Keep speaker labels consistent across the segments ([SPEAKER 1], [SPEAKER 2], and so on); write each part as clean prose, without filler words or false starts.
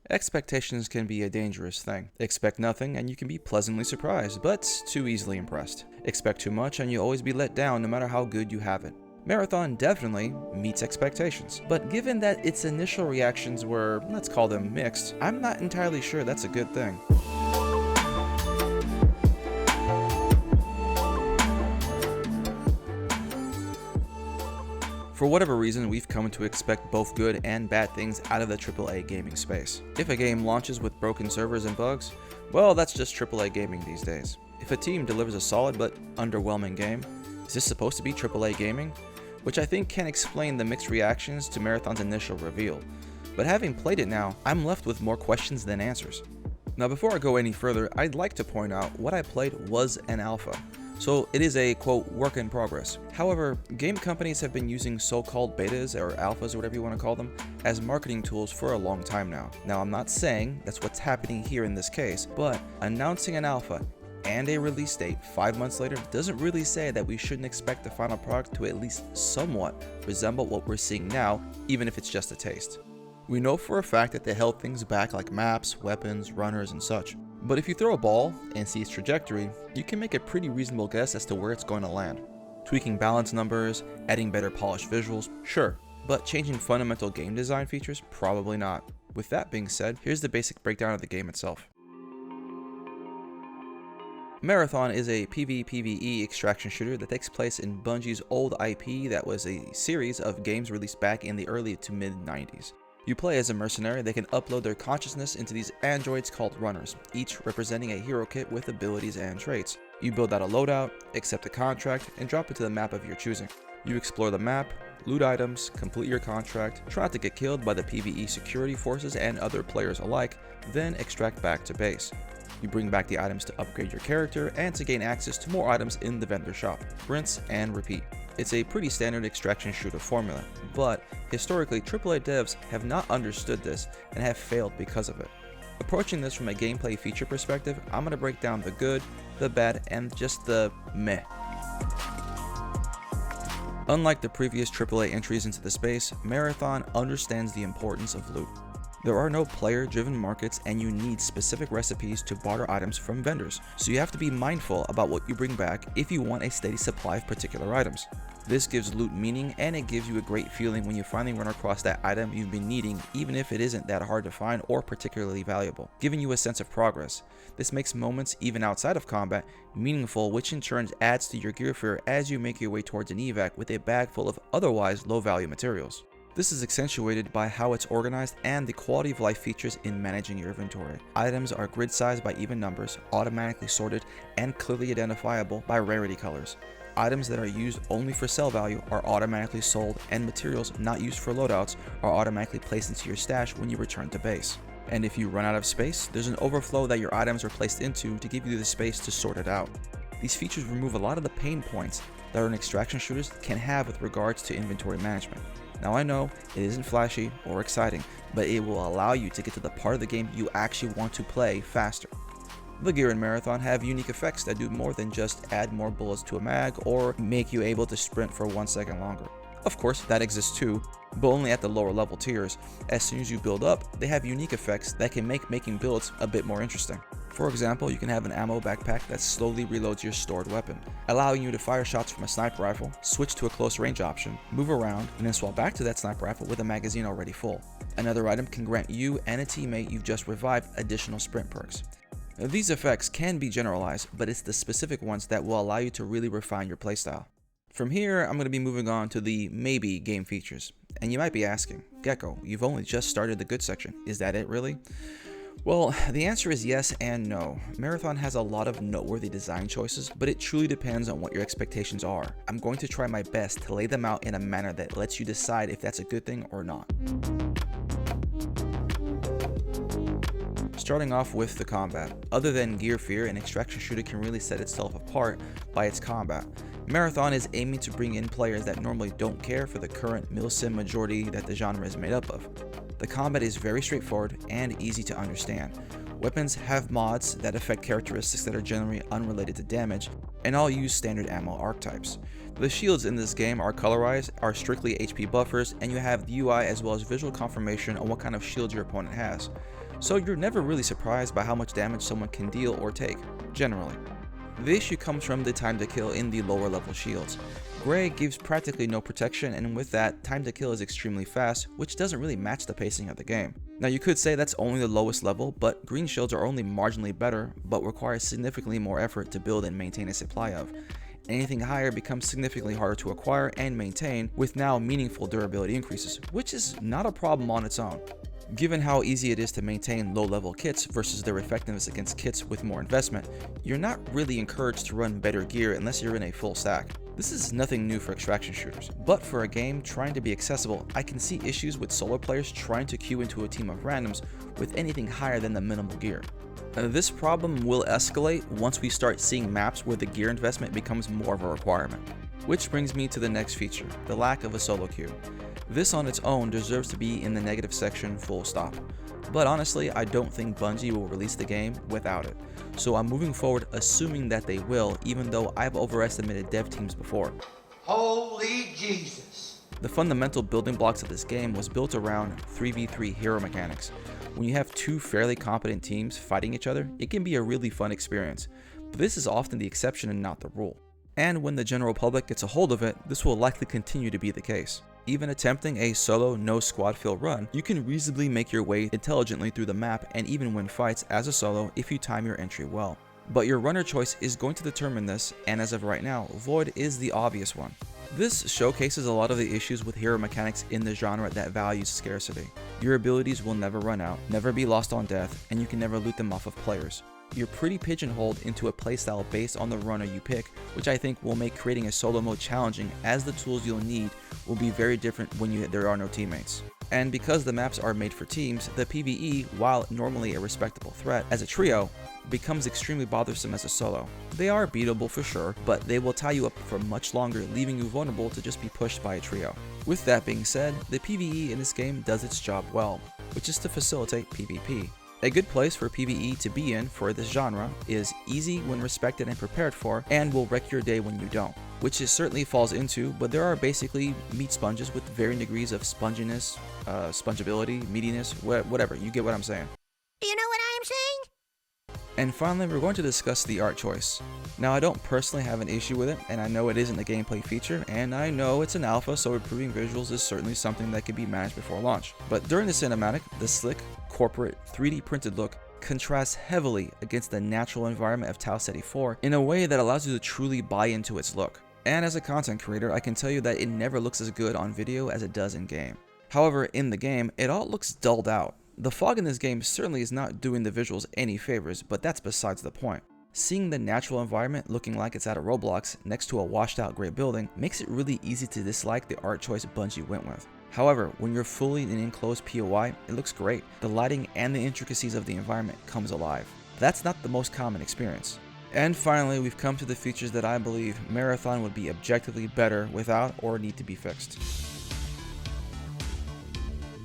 [SPEAKER 1] Expectations can be a dangerous thing. Expect nothing and you can be pleasantly surprised, but too easily impressed. Expect too much and you'll always be let down no matter how good you have it. Marathon definitely meets expectations, but given that its initial reactions were, let's call them mixed, I'm not entirely sure that's a good thing. For whatever reason, we've come to expect both good and bad things out of the AAA gaming space. If a game launches with broken servers and bugs, well, that's just AAA gaming these days. If a team delivers a solid but underwhelming game, is this supposed to be AAA gaming? Which I think can explain the mixed reactions to Marathon's initial reveal. But having played it now, I'm left with more questions than answers. Now before I go any further, I'd like to point out what I played was an alpha. So it is a, quote, work in progress. However, game companies have been using so-called betas or alphas or whatever you want to call them as marketing tools for a long time now. Now I'm not saying that's what's happening here in this case, but announcing an alpha and a release date 5 months later doesn't really say that we shouldn't expect the final product to at least somewhat resemble what we're seeing now, even if it's just a taste. We know for a fact that they held things back like maps, weapons, runners, and such. But if you throw a ball and see its trajectory, you can make a pretty reasonable guess as to where it's going to land. Tweaking balance numbers, adding better polished visuals, sure, but changing fundamental game design features, probably not. With that being said, here's the basic breakdown of the game itself. Marathon is a PvPvE extraction shooter that takes place in Bungie's old IP that was a series of games released back in the early to mid 90s. You play as a mercenary that can upload their consciousness into these androids called runners, each representing a hero kit with abilities and traits. You build out a loadout, accept a contract, and drop it to the map of your choosing. You explore the map, loot items, complete your contract, try not to get killed by the PvE security forces and other players alike, then extract back to base. You bring back the items to upgrade your character and to gain access to more items in the vendor shop. Rinse and repeat. It's a pretty standard extraction shooter formula, but historically AAA devs have not understood this and have failed because of it. Approaching this from a gameplay feature perspective, I'm going to break down the good, the bad, and just the meh. Unlike the previous AAA entries into the space, Marathon understands the importance of loot. There are no player-driven markets and you need specific recipes to barter items from vendors, so you have to be mindful about what you bring back if you want a steady supply of particular items. This gives loot meaning and it gives you a great feeling when you finally run across that item you've been needing, even if it isn't that hard to find or particularly valuable, giving you a sense of progress. This makes moments even outside of combat meaningful, which in turn adds to your gear fear as you make your way towards an evac with a bag full of otherwise low-value materials. This is accentuated by how it's organized and the quality of life features in managing your inventory. Items are grid-sized by even numbers, automatically sorted, and clearly identifiable by rarity colors. Items that are used only for sell value are automatically sold, and materials not used for loadouts are automatically placed into your stash when you return to base. And if you run out of space, there's an overflow that your items are placed into to give you the space to sort it out. These features remove a lot of the pain points that our extraction shooters can have with regards to inventory management. Now I know it isn't flashy or exciting, but it will allow you to get to the part of the game you actually want to play faster. The gear in Marathon have unique effects that do more than just add more bullets to a mag or make you able to sprint for 1 second longer. Of course, that exists too, but only at the lower level tiers. As soon as you build up, they have unique effects that can make making builds a bit more interesting. For example, you can have an ammo backpack that slowly reloads your stored weapon, allowing you to fire shots from a sniper rifle, switch to a close range option, move around, and then swap back to that sniper rifle with a magazine already full. Another item can grant you and a teammate you've just revived additional sprint perks. Now, these effects can be generalized, but it's the specific ones that will allow you to really refine your playstyle. From here, I'm going to be moving on to the maybe game features. And you might be asking, Gecko, you've only just started the good section. Is that it really? Well, the answer is yes and no. Marathon has a lot of noteworthy design choices, but it truly depends on what your expectations are. I'm going to try my best to lay them out in a manner that lets you decide if that's a good thing or not. Starting off with the combat. Other than gear fear, an extraction shooter can really set itself apart by its combat. Marathon is aiming to bring in players that normally don't care for the current milsim majority that the genre is made up of. The combat is very straightforward and easy to understand. Weapons have mods that affect characteristics that are generally unrelated to damage, and all use standard ammo archetypes. The shields in this game are colorized, are strictly HP buffers, and you have the UI as well as visual confirmation on what kind of shield your opponent has. so you're never really surprised by how much damage someone can deal or take, generally. The issue comes from the time to kill in the lower level shields. Gray gives practically no protection, and with that, time to kill is extremely fast, which doesn't really match the pacing of the game. Now you could say that's only the lowest level, but green shields are only marginally better, but require significantly more effort to build and maintain a supply of. Anything higher becomes significantly harder to acquire and maintain, with now meaningful durability increases, which is not a problem on its own. Given how easy it is to maintain low-level kits versus their effectiveness against kits with more investment, you're not really encouraged to run better gear unless you're in a full stack. This is nothing new for extraction shooters, but for a game trying to be accessible, I can see issues with solo players trying to queue into a team of randoms with anything higher than the minimal gear. This problem will escalate once we start seeing maps where the gear investment becomes more of a requirement. Which brings me to the next feature, the lack of a solo queue. This on its own deserves to be in the negative section full stop. But honestly, I don't think Bungie will release the game without it. So I'm moving forward assuming that they will, even though I've overestimated dev teams before.
[SPEAKER 2] Holy Jesus!
[SPEAKER 1] The fundamental building blocks of this game was built around 3v3 hero mechanics. When you have two fairly competent teams fighting each other, it can be a really fun experience. But this is often the exception and not the rule. And when the general public gets a hold of it, this will likely continue to be the case. Even attempting a solo no squad fill run, you can reasonably make your way intelligently through the map and even win fights as a solo if you time your entry well. But your runner choice is going to determine this, and as of right now, Void is the obvious one. This showcases a lot of the issues with hero mechanics in the genre that values scarcity. Your abilities will never run out, never be lost on death, and you can never loot them off of players. You're pretty pigeonholed into a playstyle based on the runner you pick, which I think will make creating a solo mode challenging, as the tools you'll need will be very different when there are no teammates. And because the maps are made for teams, the PvE, while normally a respectable threat as a trio, becomes extremely bothersome as a solo. They are beatable for sure, but they will tie you up for much longer, leaving you vulnerable to just be pushed by a trio. With that being said, the PvE in this game does its job well, which is to facilitate PvP. A good place for PvE to be in for this genre is easy when respected and prepared for, and will wreck your day when you don't, which it certainly falls into, but there are basically meat sponges with varying degrees of sponginess, spongeability, meatiness, whatever, you get what I'm saying.
[SPEAKER 3] Do you know what I am saying?
[SPEAKER 1] And finally, we're going to discuss the art choice. Now, I don't personally have an issue with it, and I know it isn't a gameplay feature, and I know it's an alpha, so improving visuals is certainly something that can be managed before launch. But during the cinematic, the slick, corporate, 3D printed look contrasts heavily against the natural environment of Tau Ceti 4 in a way that allows you to truly buy into its look. And as a content creator, I can tell you that it never looks as good on video as it does in game. However, in the game, it all looks dulled out. The fog in this game certainly is not doing the visuals any favors, but that's besides the point. Seeing the natural environment looking like it's at a Roblox next to a washed out gray building makes it really easy to dislike the art choice Bungie went with. However, when you're fully in an enclosed POI, it looks great. The lighting and the intricacies of the environment comes alive. That's not the most common experience. And finally, we've come to the features that I believe Marathon would be objectively better without or need to be fixed.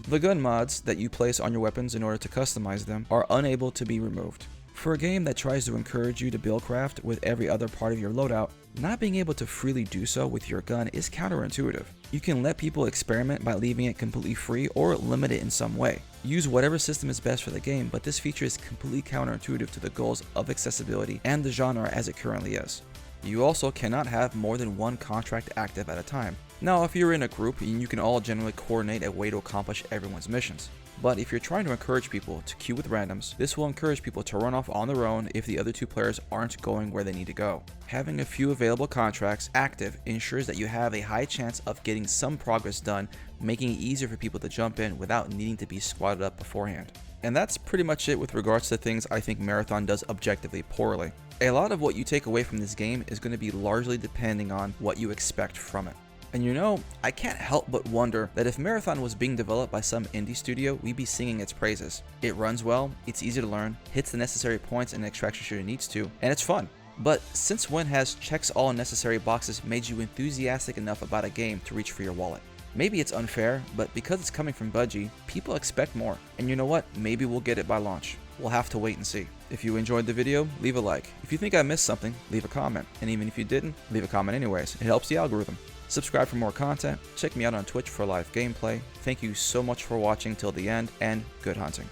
[SPEAKER 1] The gun mods that you place on your weapons in order to customize them are unable to be removed. For a game that tries to encourage you to build craft with every other part of your loadout, not being able to freely do so with your gun is counterintuitive. You can let people experiment by leaving it completely free or limit it in some way. Use whatever system is best for the game, but this feature is completely counterintuitive to the goals of accessibility and the genre as it currently is. You also cannot have more than one contract active at a time. Now, if you're in a group, you can all generally coordinate a way to accomplish everyone's missions. But if you're trying to encourage people to queue with randoms, this will encourage people to run off on their own if the other two players aren't going where they need to go. Having a few available contracts active ensures that you have a high chance of getting some progress done, making it easier for people to jump in without needing to be squatted up beforehand. And that's pretty much it with regards to things I think Marathon does objectively poorly. A lot of what you take away from this game is going to be largely depending on what you expect from it. And you know, I can't help but wonder that if Marathon was being developed by some indie studio, we'd be singing its praises. It runs well, it's easy to learn, hits the necessary points an extraction shooter needs to, and it's fun. But since when has checks all necessary boxes made you enthusiastic enough about a game to reach for your wallet? Maybe it's unfair, but because it's coming from Bungie, people expect more. And you know what? Maybe we'll get it by launch. We'll have to wait and see. If you enjoyed the video, leave a like. If you think I missed something, leave a comment. And even if you didn't, leave a comment anyways. It helps the algorithm. Subscribe for more content. Check me out on Twitch for live gameplay. Thank you so much for watching till the end, and good hunting.